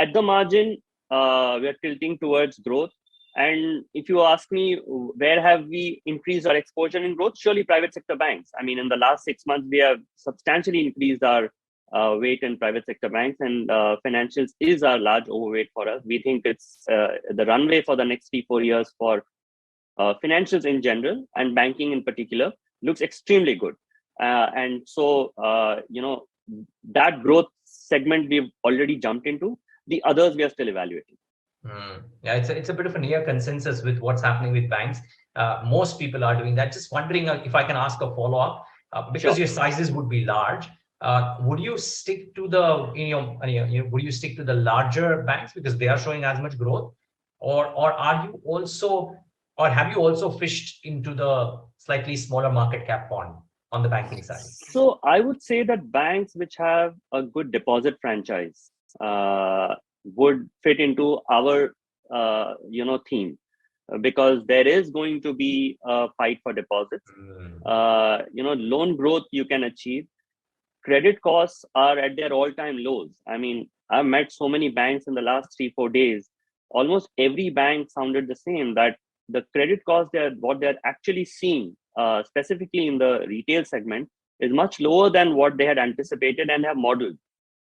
At the margin, we are tilting towards growth. And if you ask me, where have we increased our exposure in growth? Surely private sector banks. I mean, in the last 6 months, we have substantially increased our weight in private sector banks, and financials is our large overweight for us. We think it's the runway for the next 3-4 years for financials in general and banking in particular looks extremely good. And so, that growth segment we've already jumped into. The others we are still evaluating. Yeah, it's a bit of a near consensus with what's happening with banks. Most people are doing that. Just wondering if I can ask a follow-up, because Sure. your sizes would be large. Would you stick to would you stick to the larger banks because they are showing as much growth, or are you also, or have you also fished into the slightly smaller market cap pond on the banking side? So I would say that banks which have a good deposit franchise would fit into our theme, because there is going to be a fight for deposits. Loan growth you can achieve. Credit costs are at their all-time lows. I mean, I've met so many banks in the last 3-4 days. Almost every bank sounded the same, that the credit costs, what they're actually seeing, specifically in the retail segment, is much lower than what they had anticipated and have modeled.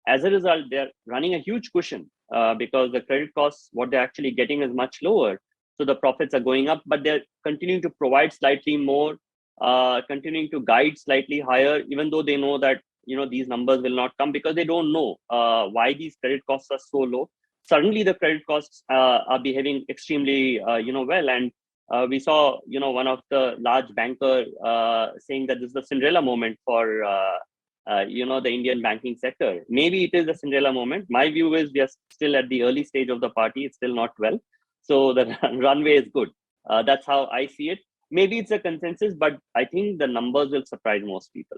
As a result, they're running a huge cushion, because the credit costs, what they're actually getting is much lower. So the profits are going up, but they're continuing to provide slightly more, continuing to guide slightly higher, even though they know that these numbers will not come, because they don't know why these credit costs are so low. Suddenly the credit costs are behaving extremely well, and we saw one of the large banker saying that this is the Cinderella moment for the Indian banking sector. Maybe it is a Cinderella moment. My view is we are still at the early stage of the party. It's still not well, so the runway is good. That's how I see it. Maybe it's a consensus, but I think the numbers will surprise most people.